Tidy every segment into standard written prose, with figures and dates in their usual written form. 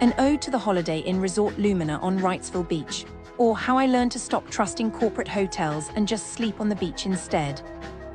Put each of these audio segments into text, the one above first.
An ode to the Holiday Inn Resort Lumina on Wrightsville Beach, or how I learned to stop trusting corporate hotels and just sleep on the beach instead.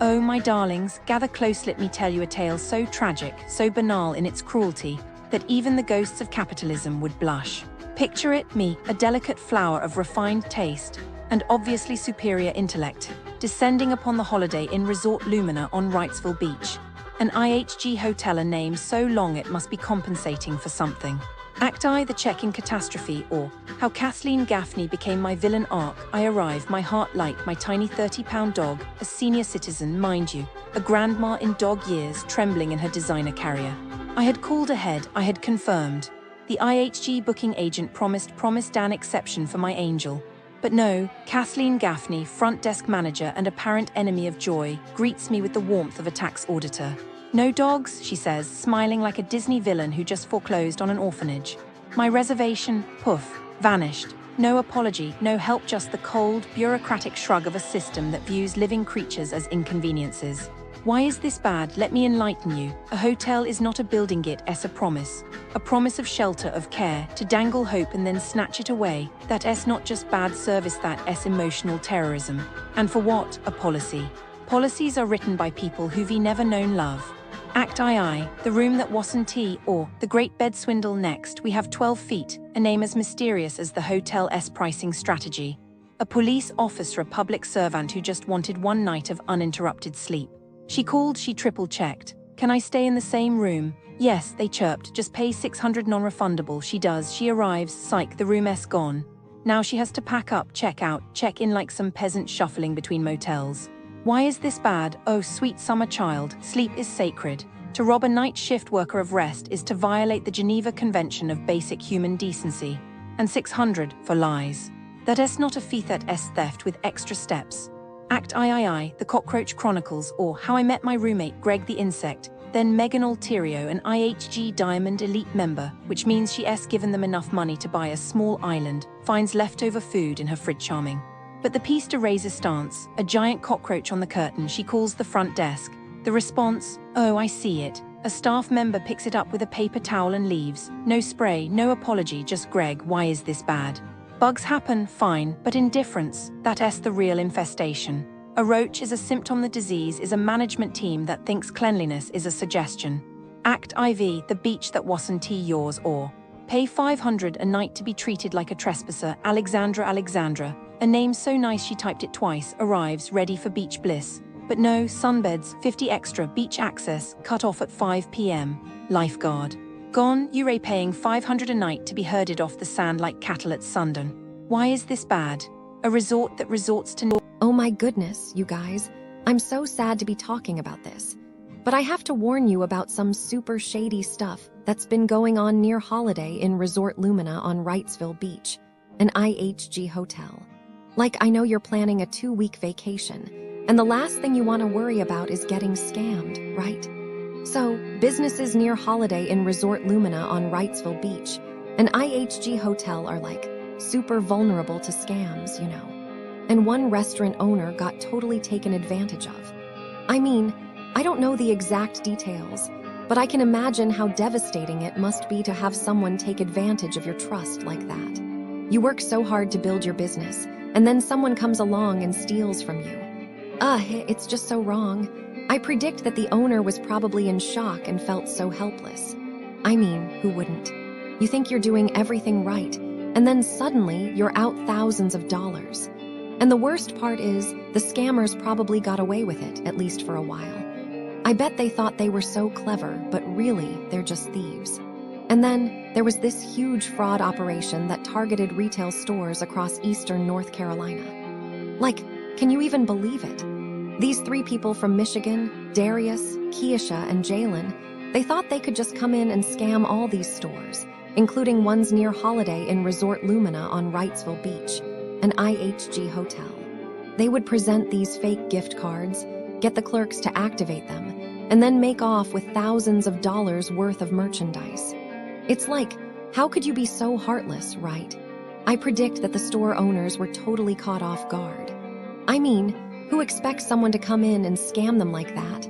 Oh, my darlings, gather close, let me tell you a tale so tragic, so banal in its cruelty, that even the ghosts of capitalism would blush. Picture it, me, a delicate flower of refined taste and obviously superior intellect, descending upon the Holiday Inn Resort Lumina on Wrightsville Beach, an IHG Hotel, a name so long it must be compensating for something. Act I, the check-in catastrophe, or how Kathleen Gaffney became my villain arc. I arrive, my heart light, my tiny 30-pound dog, a senior citizen, mind you, a grandma in dog years, trembling in her designer carrier. I had called ahead, I had confirmed. The IHG booking agent promised an exception for my angel. But no, Kathleen Gaffney, front desk manager and apparent enemy of joy, greets me with the warmth of a tax auditor. No dogs, she says, smiling like a Disney villain who just foreclosed on an orphanage. My reservation, poof, vanished. No apology, no help, just the cold, bureaucratic shrug of a system that views living creatures as inconveniences. Why is this bad? Let me enlighten you. A hotel is not a building, it's a promise. A promise of shelter, of care, to dangle hope and then snatch it away. That's not just bad service, that's emotional terrorism. And for what? A policy. Policies are written by people who've never known love. Act I, the room that wasn't tea, or the great bed swindle. Next, we have 12 feet, a name as mysterious as the hotel's pricing strategy. A police officer, a public servant who just wanted one night of uninterrupted sleep. She called, she triple-checked. Can I stay in the same room? Yes, they chirped, just pay $600 non-refundable. She does, she arrives, psych, the room's gone. Now she has to pack up, check out, check in like some peasant shuffling between motels. Why is this bad? Oh, sweet summer child, sleep is sacred. To rob a night shift worker of rest is to violate the Geneva Convention of Basic Human Decency. And $600 for lies. That's not a fee, that's theft with extra steps. Act I, the Cockroach Chronicles, or How I Met My Roommate Greg the Insect, then Megan Alterio, an IHG Diamond Elite member, which means she's given them enough money to buy a small island, finds leftover food in her fridge. Charming. But the piece de resistance, a giant cockroach on the curtain. She calls the front desk. The response, oh, I see it. A staff member picks it up with a paper towel and leaves. No spray, no apology, just Greg, why is this bad? Bugs happen, fine, but indifference, that's the real infestation. A roach is a symptom, the disease is a management team that thinks cleanliness is a suggestion. Act IV, the beach that wasn't yours, or pay $500 a night to be treated like a trespasser. Alexandra, a name so nice she typed it twice, arrives ready for beach bliss. But no, sunbeds, 50 extra, beach access, cut off at 5 p.m. Lifeguard. Gone, you're paying $500 a night to be herded off the sand like cattle at sundown. Why is this bad? A resort that resorts to... Oh my goodness, you guys. I'm so sad to be talking about this. But I have to warn you about some super shady stuff that's been going on near Holiday Inn Resort Lumina on Wrightsville Beach, an IHG hotel. Like, I know you're planning a 2-week vacation, and the last thing you want to worry about is getting scammed, right? So, businesses near Holiday Inn Resort Lumina on Wrightsville Beach, an IHG hotel, are like super vulnerable to scams, you know. And one restaurant owner got totally taken advantage of. I mean, I don't know the exact details, but I can imagine how devastating it must be to have someone take advantage of your trust like that. You work so hard to build your business, and then someone comes along and steals from you. It's just so wrong. I predict that the owner was probably in shock and felt so helpless. I mean, who wouldn't? You think you're doing everything right, and then suddenly you're out thousands of dollars. And the worst part is, the scammers probably got away with it, at least for a while. I bet they thought they were so clever, but really, they're just thieves. And then, there was this huge fraud operation that targeted retail stores across eastern North Carolina. Like, can you even believe it? These 3 people from Michigan, Darius, Keisha, and Jalen, they thought they could just come in and scam all these stores, including ones near Holiday Inn Resort Lumina on Wrightsville Beach, an IHG hotel. They would present these fake gift cards, get the clerks to activate them, and then make off with thousands of dollars worth of merchandise. It's like, how could you be so heartless, right? I predict that the store owners were totally caught off guard. I mean, who expects someone to come in and scam them like that?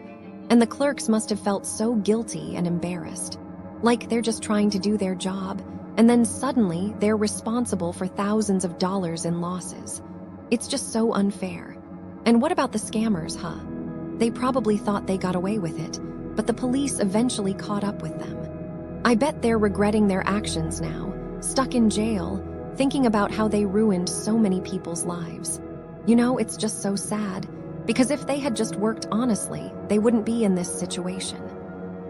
And the clerks must have felt so guilty and embarrassed. Like they're just trying to do their job, and then suddenly they're responsible for thousands of dollars in losses. It's just so unfair. And what about the scammers, huh? They probably thought they got away with it, but the police eventually caught up with them. I bet they're regretting their actions now, stuck in jail, thinking about how they ruined so many people's lives. You know, it's just so sad, because if they had just worked honestly, they wouldn't be in this situation.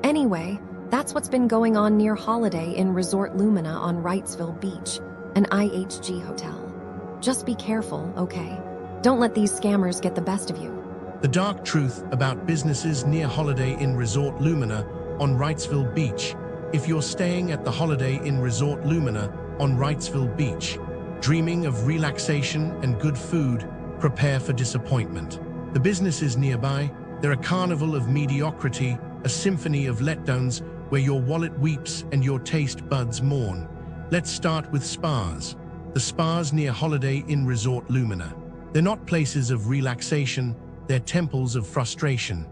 Anyway, that's what's been going on near Holiday Inn Resort Lumina on Wrightsville Beach, an IHG hotel. Just be careful, okay? Don't let these scammers get the best of you. The dark truth about businesses near Holiday Inn Resort Lumina on Wrightsville Beach. If you're staying at the Holiday Inn Resort Lumina on Wrightsville Beach, dreaming of relaxation and good food, prepare for disappointment. The businesses nearby, they're a carnival of mediocrity, a symphony of letdowns where your wallet weeps and your taste buds mourn. Let's start with spas. The spas near Holiday Inn Resort Lumina. They're not places of relaxation, they're temples of frustration.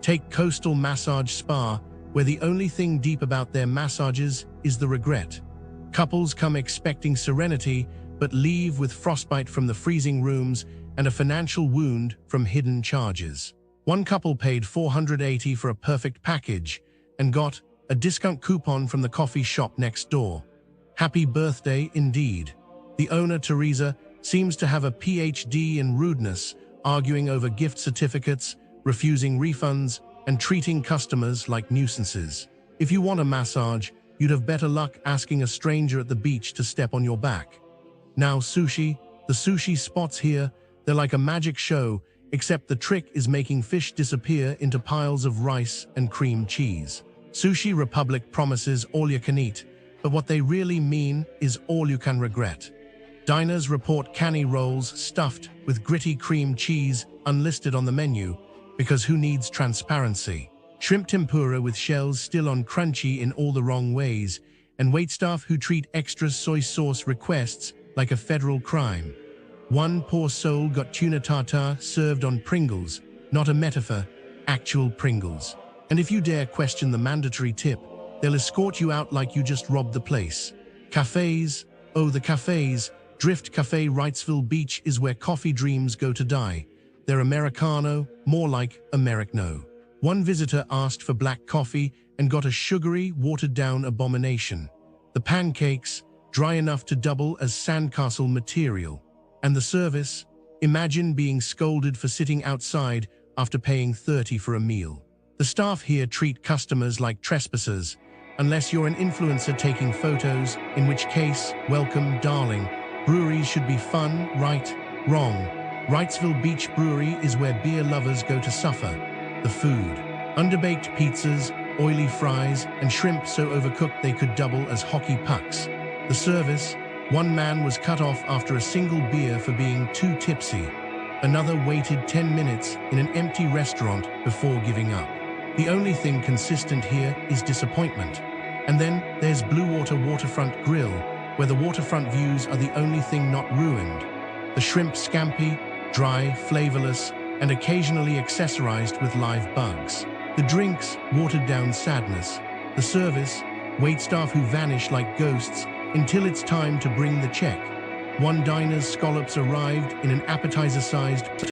Take Coastal Massage Spa, where the only thing deep about their massages is the regret. Couples come expecting serenity, but leave with frostbite from the freezing rooms and a financial wound from hidden charges. One couple paid $480 for a perfect package and got a discount coupon from the coffee shop next door. Happy birthday indeed. The owner, Teresa, seems to have a PhD in rudeness, arguing over gift certificates, refusing refunds, and treating customers like nuisances. If you want a massage, you'd have better luck asking a stranger at the beach to step on your back. Now sushi, the sushi spots here, they're like a magic show, except the trick is making fish disappear into piles of rice and cream cheese. Sushi Republic promises all you can eat, but what they really mean is all you can regret. Diners report canny rolls stuffed with gritty cream cheese unlisted on the menu, because who needs transparency? Shrimp tempura with shells still on crunchy in all the wrong ways, and waitstaff who treat extra soy sauce requests like a federal crime. One poor soul got tuna tartare served on Pringles, not a metaphor, actual Pringles. And if you dare question the mandatory tip, they'll escort you out like you just robbed the place. Cafes, oh the cafes. Drift Cafe Wrightsville Beach is where coffee dreams go to die. They're Americano, more like Americano. One visitor asked for black coffee and got a sugary, watered-down abomination. The pancakes, dry enough to double as sandcastle material. And the service? Imagine being scolded for sitting outside after paying $30 for a meal. The staff here treat customers like trespassers, unless you're an influencer taking photos, in which case, welcome, darling. Breweries should be fun, right? Wrong. Wrightsville Beach Brewery is where beer lovers go to suffer. The food. Underbaked pizzas, oily fries, and shrimp so overcooked they could double as hockey pucks. The service. One man was cut off after a single beer for being too tipsy. Another waited 10 minutes in an empty restaurant before giving up. The only thing consistent here is disappointment. And then there's Bluewater Waterfront Grill, where the waterfront views are the only thing not ruined. The shrimp scampi, dry, flavorless, and occasionally accessorized with live bugs. The drinks, watered-down sadness. The service, waitstaff who vanish like ghosts until it's time to bring the check. One diner's scallops arrived in an appetizer-sized